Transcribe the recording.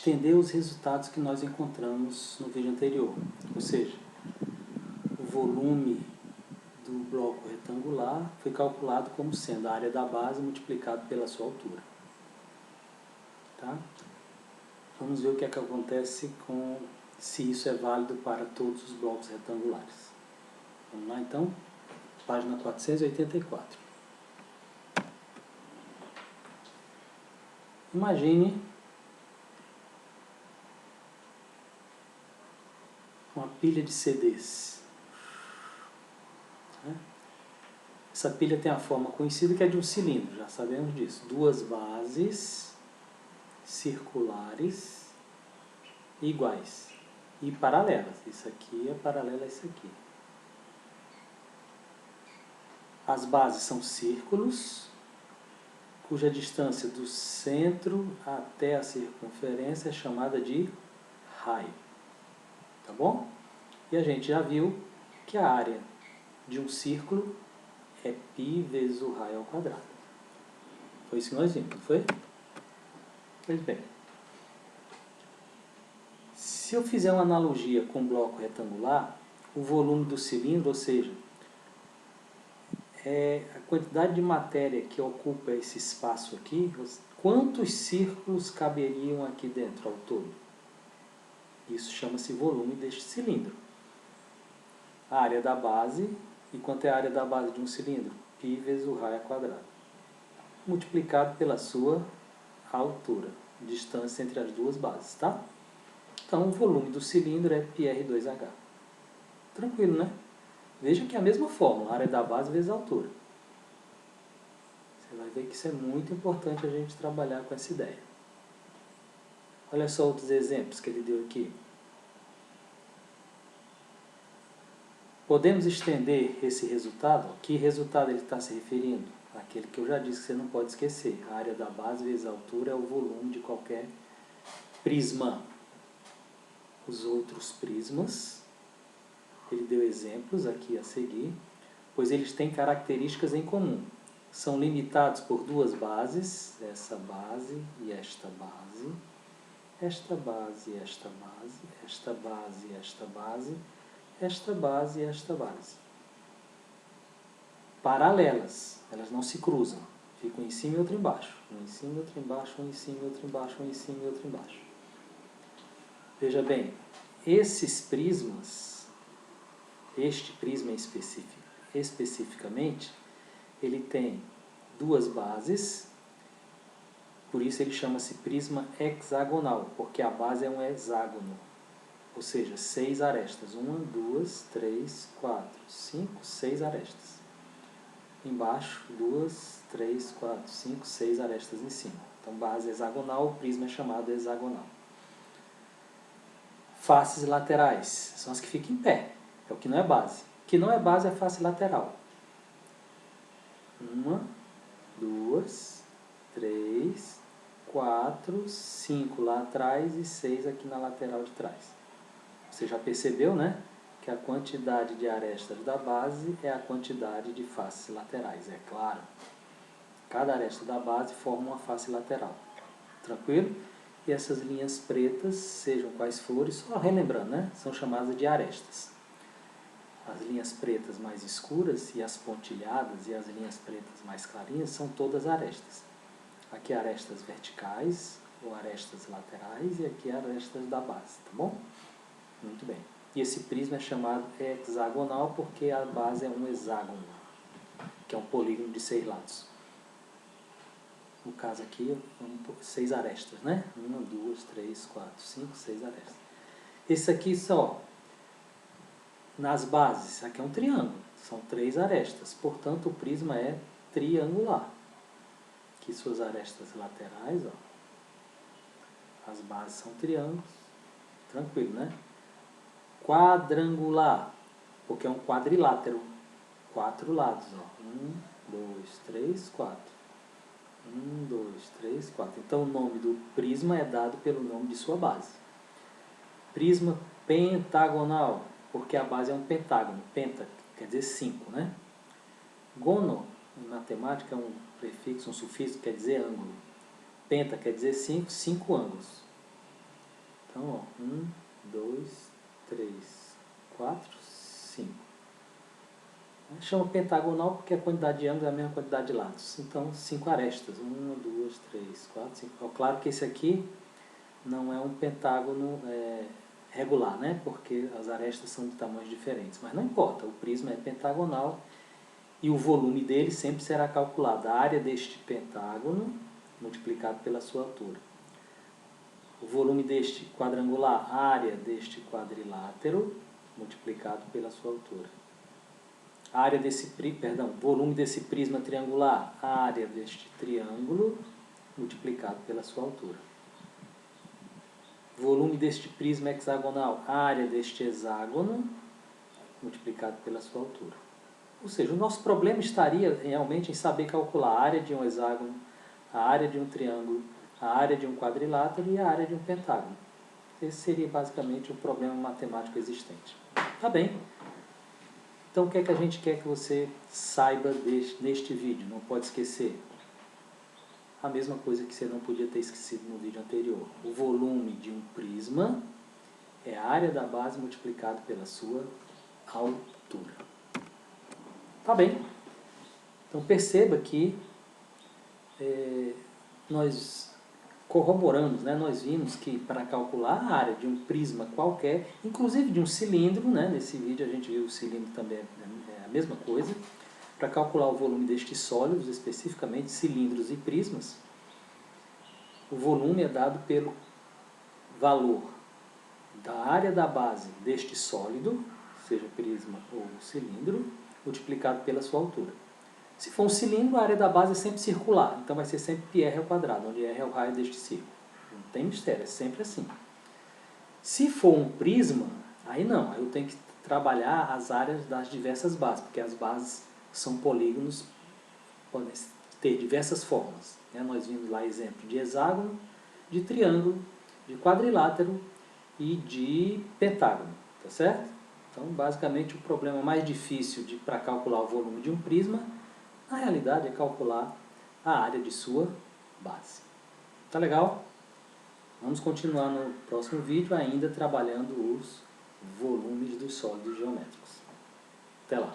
estender os resultados que nós encontramos no vídeo anterior. Ou seja, o volume do bloco retangular foi calculado como sendo a área da base multiplicado pela sua altura. Tá? Vamos ver o que é que acontece se isso é válido para todos os blocos retangulares. Vamos lá então, página 484. Imagine uma pilha de CDs. Essa pilha tem a forma conhecida que é de um cilindro, já sabemos disso. Duas bases circulares iguais e paralelas. Isso aqui é paralelo a isso aqui. As bases são círculos, cuja distância do centro até a circunferência é chamada de raio. Tá bom? E a gente já viu que a área de um círculo é π vezes o raio ao quadrado. Foi isso que nós vimos, não foi? Pois bem. Se eu fizer uma analogia com o bloco retangular, o volume do cilindro, ou seja, a quantidade de matéria que ocupa esse espaço aqui, quantos círculos caberiam aqui dentro ao todo? Isso chama-se volume deste cilindro. A área da base, e quanto é a área da base de um cilindro? Π vezes o raio ao quadrado, multiplicado pela sua altura, distância entre as duas bases, tá? Então, o volume do cilindro é πr2h. Tranquilo, né? Veja que é a mesma fórmula, a área da base vezes a altura. Você vai ver que isso é muito importante a gente trabalhar com essa ideia. Olha só outros exemplos que ele deu aqui. Podemos estender esse resultado? Que resultado ele está se referindo? Aquele que eu já disse que você não pode esquecer. A área da base vezes a altura é o volume de qualquer prisma. Os outros prismas, ele deu exemplos aqui a seguir, pois eles têm características em comum. São limitados por duas bases, essa base e esta base, esta base e esta base, esta base e esta base, esta base e esta base. Paralelas, elas não se cruzam, ficam em cima e outro embaixo. Um em cima e outro embaixo, um em cima e outro embaixo, um em cima e outro embaixo. Veja bem, esses prismas, este prisma especificamente, ele tem duas bases, por isso ele chama-se prisma hexagonal, porque a base é um hexágono, ou seja, 6 arestas. 1, 2, 3, 4, 5, 6 arestas. Embaixo, 2, 3, 4, 5, 6 arestas em cima. Então, base hexagonal, o prisma é chamado hexagonal. Faces laterais são as que ficam em pé, é o que não é base. O que não é base é a face lateral. 1, 2, 3, 4, 5 lá atrás e 6 aqui na lateral de trás. Você já percebeu, né? Que a quantidade de arestas da base é a quantidade de faces laterais, é claro. Cada aresta da base forma uma face lateral. Tranquilo? E essas linhas pretas, sejam quais forem, só relembrando, né? São chamadas de arestas. As linhas pretas mais escuras e as pontilhadas e as linhas pretas mais clarinhas são todas arestas. Aqui arestas verticais ou arestas laterais e aqui arestas da base, tá bom? Muito bem. E esse prisma é chamado hexagonal porque a base é um hexágono, que é um polígono de 6 lados. No caso aqui, 6 arestas, né? 1, 2, 3, 4, 5, 6 arestas. Esse aqui só, nas bases, aqui é um triângulo, são 3 arestas, portanto o prisma é triangular. Aqui suas arestas laterais, ó. As bases são triângulos, tranquilo, né? Quadrangular, porque é um quadrilátero, 4 lados, ó. 1, 2, 3, 4. 1, 2, 3, 4. Então o nome do prisma é dado pelo nome de sua base. Prisma pentagonal, porque a base é um pentágono. Penta quer dizer 5, né? Gono, em matemática, é um prefixo, um sufixo, quer dizer ângulo. Penta quer dizer 5, 5 ângulos. Chama pentagonal porque a quantidade de ângulos é a mesma quantidade de lados. Então, 5 arestas. 1, 2, 3, 4, 5. Claro que esse aqui não é um pentágono regular, né? Porque as arestas são de tamanhos diferentes. Mas não importa, o prisma é pentagonal e o volume dele sempre será calculado. A área deste pentágono multiplicado pela sua altura. O volume deste quadrangular, a área deste quadrilátero multiplicado pela sua altura. A área desse, volume desse prisma triangular, a área deste triângulo multiplicado pela sua altura. Volume deste prisma hexagonal, a área deste hexágono multiplicado pela sua altura. Ou seja, o nosso problema estaria realmente em saber calcular a área de um hexágono, a área de um triângulo, a área de um quadrilátero e a área de um pentágono. Esse seria basicamente o problema matemático existente. Tá bem. Então, o que é que a gente quer que você saiba neste vídeo? Não pode esquecer a mesma coisa que você não podia ter esquecido no vídeo anterior. O volume de um prisma é a área da base multiplicado pela sua altura. Tá bem. Então, perceba que nós corroboramos, né? Nós vimos que para calcular a área de um prisma qualquer, inclusive de um cilindro, né? Nesse vídeo a gente viu o cilindro também é a mesma coisa, para calcular o volume destes sólidos, especificamente cilindros e prismas, o volume é dado pelo valor da área da base deste sólido, seja prisma ou cilindro, multiplicado pela sua altura. Se for um cilindro, a área da base é sempre circular, então vai ser sempre πr ao quadrado, onde r é o raio deste círculo. Não tem mistério, é sempre assim. Se for um prisma, aí não, aí eu tenho que trabalhar as áreas das diversas bases, porque as bases são polígonos, podem ter diversas formas. Nós vimos lá exemplo de hexágono, de triângulo, de quadrilátero e de pentágono, tá certo? Então, basicamente, o problema mais difícil para calcular o volume de um prisma, na realidade, é calcular a área de sua base. Tá legal? Vamos continuar no próximo vídeo ainda trabalhando os volumes dos sólidos geométricos. Até lá!